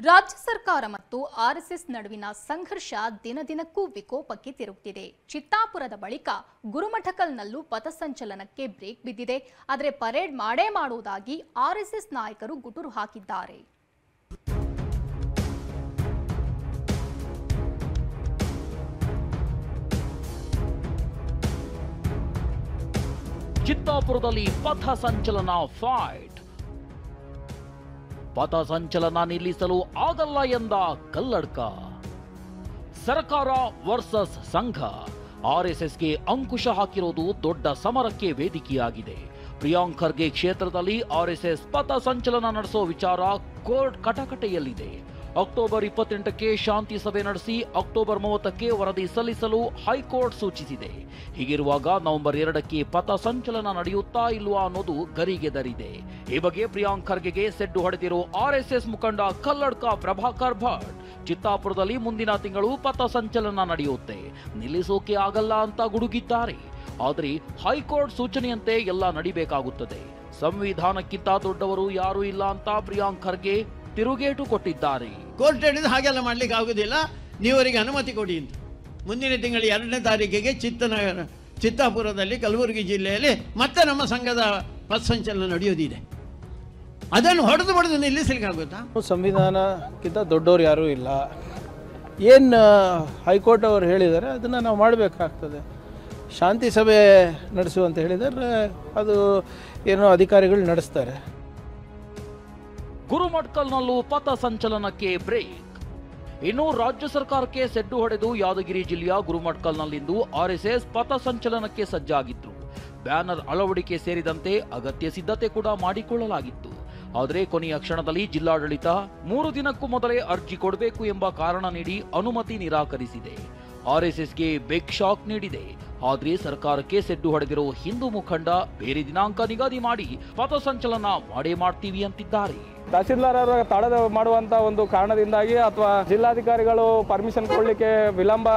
ರಾಜ್ಯ ಸರ್ಕಾರ ಮತ್ತು ಆರ್ಎಸ್ಎಸ್ ನಡುವಿನ ಸಂಘರ್ಷ ದಿನದಿನಕ್ಕೂ ವಿಕೋಪಕ್ಕೆ ತಿರುಗುತ್ತಿದೆ. ಚಿತ್ತಾಪುರದ ಬಳಿಕ ಗುರುಮಠಕಲ್ನಲ್ಲೂ ಪಥಸಂಚಲನಕ್ಕೆ ಬ್ರೇಕ್ ಬಿದ್ದಿದೆ. ಆದರೆ ಪರೇಡ್ ಮಾಡೇ ಮಾಡುವುದಾಗಿ ಆರ್ಎಸ್ಎಸ್ ನಾಯಕರು ಗುಟುರು ಹಾಕಿದ್ದಾರೆ. ಚಿತ್ತಾಪುರದಲ್ಲಿ ಪಥಸಂಚಲನ ಫೈಟ್. ಪಥಸಂಚಲನ ನಿಲ್ಲಿಸಲು ಆಗಲ್ಲ ಎಂದ ಕಲ್ಲಡ್ಕ. ಸರ್ಕಾರ ವರ್ಸಸ್ ಸಂಘ. ಆರ್ಎಸ್ಎಸ್ಗೆ ಅಂಕುಶ ಹಾಕಿರೋದು ದೊಡ್ಡ ಸಮರಕ್ಕೆ ವೇದಿಕೆಯಾಗಿದೆ. ಪ್ರಿಯಾಂಕ್ ಖರ್ಗೆ ಕ್ಷೇತ್ರದಲ್ಲಿ ಆರ್ಎಸ್ಎಸ್ ಪಥಸಂಚಲನ ನಡೆಸೋ ವಿಚಾರ ಕೋರ್ಟ್ ಕಟಕಟೆಯಲ್ಲಿದೆ. ಅಕ್ಟೋಬರ್ 28ಕ್ಕೆ ಶಾಂತಿ ಸಭೆ ನಡೆಸಿ ಅಕ್ಟೋಬರ್ 30ಕ್ಕೆ ವರದಿ ಸಲ್ಲಿಸಲು ಹೈಕೋರ್ಟ್ ಸೂಚಿಸಿದೆ. ಹೀಗಿರುವಾಗ ನವೆಂಬರ್ 2ಕ್ಕೆ ಪಥಸಂಚಲನ ನಡೆಯುತ್ತಾ ಇಲ್ವಾ ಅನ್ನೋದು ಗರಿಗೆದರಿದೆ. ಈ ಬಗ್ಗೆ ಪ್ರಿಯಾಂಕ್ ಖರ್ಗೆಗೆ ಸೆಡ್ಡು ಹೊಡೆದಿರೋ ಆರ್ಎಸ್ಎಸ್ ಮುಖಂಡ ಕಲ್ಲಡ್ಕ ಪ್ರಭಾಕರ್ ಭಟ್ ಚಿತ್ತಾಪುರದಲ್ಲಿ ಮುಂದಿನ ತಿಂಗಳು ಪಥಸಂಚಲನ ನಡೆಯುತ್ತೆ, ನಿಲ್ಲಿಸೋಕೆ ಆಗಲ್ಲ ಅಂತ ಗುಡುಗಿದ್ದಾರೆ. ಆದರೆ ಹೈಕೋರ್ಟ್ ಸೂಚನೆಯಂತೆ ಎಲ್ಲ ನಡಿಬೇಕಾಗುತ್ತದೆ. ಸಂವಿಧಾನಕ್ಕಿಂತ ದೊಡ್ಡವರು ಯಾರೂ ಇಲ್ಲ ಅಂತ ಪ್ರಿಯಾಂಕ್ ಖರ್ಗೆ ತಿರುಗೇಟು ಕೊಟ್ಟಿದ್ದಾರೆ. ಕೋರ್ಟ್ ಹೇಳಿದ್ರೆ ಹಾಗೆಲ್ಲ ಮಾಡ್ಲಿಕ್ಕೆ ಆಗುದಿಲ್ಲ, ನೀವರಿಗೆ ಅನುಮತಿ ಕೊಡಿ ಅಂತ. ಮುಂದಿನ ತಿಂಗಳ 2ನೇ ತಾರೀಕಿಗೆ ಚಿತ್ತಾಪುರದಲ್ಲಿ ಕಲಬುರಗಿ ಜಿಲ್ಲೆಯಲ್ಲಿ ಮತ್ತೆ ನಮ್ಮ ಸಂಘದ ಪಥಸಂಚಲನ ನಡೆಯೋದಿದೆ. ಅದನ್ನು ಹೊಡೆದು ನಿಲ್ಲಿಸಲಿಕ್ಕೆ ಆಗುತ್ತಾ? ಸಂವಿಧಾನಕ್ಕಿಂತ ದೊಡ್ಡವರು ಯಾರೂ ಇಲ್ಲ. ಏನು ಹೈಕೋರ್ಟ್ ಅವರು ಹೇಳಿದ್ದಾರೆ ಅದನ್ನು ನಾವು ಮಾಡಬೇಕಾಗ್ತದೆ. ಶಾಂತಿ ಸಭೆ ನಡೆಸು ಅಂತ ಹೇಳಿದರೆ ಅದು ಏನೋ ಅಧಿಕಾರಿಗಳು ನಡೆಸ್ತಾರೆ. ಗುರುಮಠಕಲ್ನಲ್ಲೂ ಪಥಸಂಚಲನಕ್ಕೆ ಬ್ರೇಕ್. ಇನ್ನು ರಾಜ್ಯ ಸರ್ಕಾರಕ್ಕೆ ಸೆಡ್ಡು ಹೊಡೆದು ಯಾದಗಿರಿ ಜಿಲ್ಲೆಯ ಗುರುಮಠಕಲ್ನಲ್ಲಿಂದು ಆರ್ಎಸ್ಎಸ್ ಪಥಸಂಚಲನಕ್ಕೆ ಸಜ್ಜಾಗಿತ್ತು. ಬ್ಯಾನರ್ ಅಳವಡಿಕೆ ಸೇರಿದಂತೆ ಅಗತ್ಯ ಸಿದ್ಧತೆ ಕೂಡ ಮಾಡಿಕೊಳ್ಳಲಾಗಿತ್ತು. ಆದರೆ ಕೊನೆಯ ಕ್ಷಣದಲ್ಲಿ ಜಿಲ್ಲಾಡಳಿತ 3 ದಿನಕ್ಕೂ ಮೊದಲೇ ಅರ್ಜಿ ಕೊಡಬೇಕು ಎಂಬ ಕಾರಣ ನೀಡಿ ಅನುಮತಿ ನಿರಾಕರಿಸಿದೆ. ಆರ್ಎಸ್ಎಸ್ಗೆ ಬಿಗ್ ಶಾಕ್ ನೀಡಿದೆ. ಆದರೆ ಸರ್ಕಾರಕ್ಕೆ ಸೆಡ್ಡು ಹೊಡೆದಿರೋ ಹಿಂದೂ ಮುಖಂಡ ಬೇರೆ ದಿನಾಂಕ ನಿಗದಿ ಮಾಡಿ ಪಥಸಂಚಲನ ಮಾಡೇ ಮಾಡ್ತೀವಿ ಅಂತಿದ್ದಾರೆ. ತಹಸೀಲ್ದಾರ್ ಅವರ ತಡೆ ಮಾಡುವಂತ ಒಂದು ಕಾರಣದಿಂದಾಗಿ ಅಥವಾ ಜಿಲ್ಲಾಧಿಕಾರಿಗಳು ಪರ್ಮಿಷನ್ ಕೊಡ್ಲಿಕ್ಕೆ ವಿಳಂಬ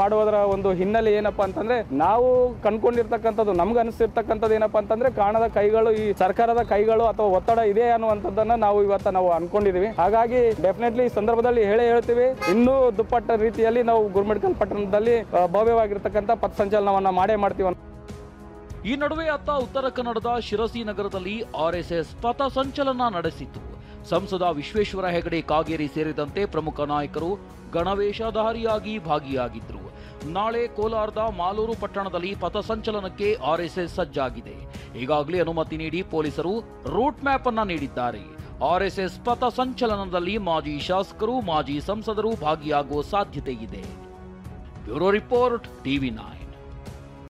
ಮಾಡುವುದರ ಒಂದು ಹಿನ್ನೆಲೆ ಏನಪ್ಪಾ ಅಂತಂದ್ರೆ, ನಾವು ಕಂಡ್ಕೊಂಡಿರ್ತಕ್ಕಂಥದ್ದು ನಮ್ಗೆ ಅನಿಸಿರ್ತಕ್ಕಂಥದ್ದು ಏನಪ್ಪಾ ಅಂತಂದ್ರೆ, ಕಾಣದ ಕೈಗಳು ಈ ಸರ್ಕಾರದ ಕೈಗಳು ಅಥವಾ ಒತ್ತಡ ಇದೆ ಅನ್ನುವಂಥದ್ದನ್ನ ನಾವು ಅನ್ಕೊಂಡಿದೀವಿ. ಹಾಗಾಗಿ ಡೆಫಿನೆಟ್ಲಿ ಈ ಸಂದರ್ಭದಲ್ಲಿ ಹೇಳ್ತೀವಿ, ಇನ್ನೂ ದುಪ್ಪಟ್ಟ ರೀತಿಯಲ್ಲಿ ನಾವು ಗುರುಮಠಕಲ್ ಪಟ್ಟಣದಲ್ಲಿ ಭವ್ಯವಾಗಿರ್ತಕ್ಕಂಥ ಪಥಸಂಚಲನವನ್ನ ಮಾಡೇ ಮಾಡ್ತೀವಿ. ಈ ನಡುವೆ ಅತ್ತ ಉತ್ತರ ಕನ್ನಡದ ಶಿರಸಿ ನಗರದಲ್ಲಿ ಆರ್ಎಸ್ಎಸ್ ಪಥಸಂಚಲನ ನಡೆಸಿತು. ಸಂಸದ ವಿಶ್ವೇಶ್ವರ ಹೆಗಡೆ ಕಾಗೇರಿ ಸೇರಿದಂತೆ ಪ್ರಮುಖ ನಾಯಕರು ಗಣವೇಷಧಾರಿಯಾಗಿ ಭಾಗಿಯಾಗಿದ್ರು. ನಾಳೆ ಕೋಲಾರದ ಮಾಲೂರು ಪಟ್ಟಣದಲ್ಲಿ ಪಥಸಂಚಲನಕ್ಕೆ ಆರ್ಎಸ್ಎಸ್ ಸಜ್ಜಾಗಿದೆ. ಈಗಾಗಲೇ ಅನುಮತಿ ನೀಡಿ ಪೊಲೀಸರು ರೂಟ್ ಮ್ಯಾಪ್ ಅನ್ನ ನೀಡಿದ್ದಾರೆ. ಆರ್ಎಸ್ಎಸ್ ಪಥಸಂಚಲನದಲ್ಲಿ ಮಾಜಿ ಶಾಸಕರು, ಮಾಜಿ ಸಂಸದರು ಭಾಗಿಯಾಗುವ ಸಾಧ್ಯತೆ ಇದೆ. Bureau report, TV9.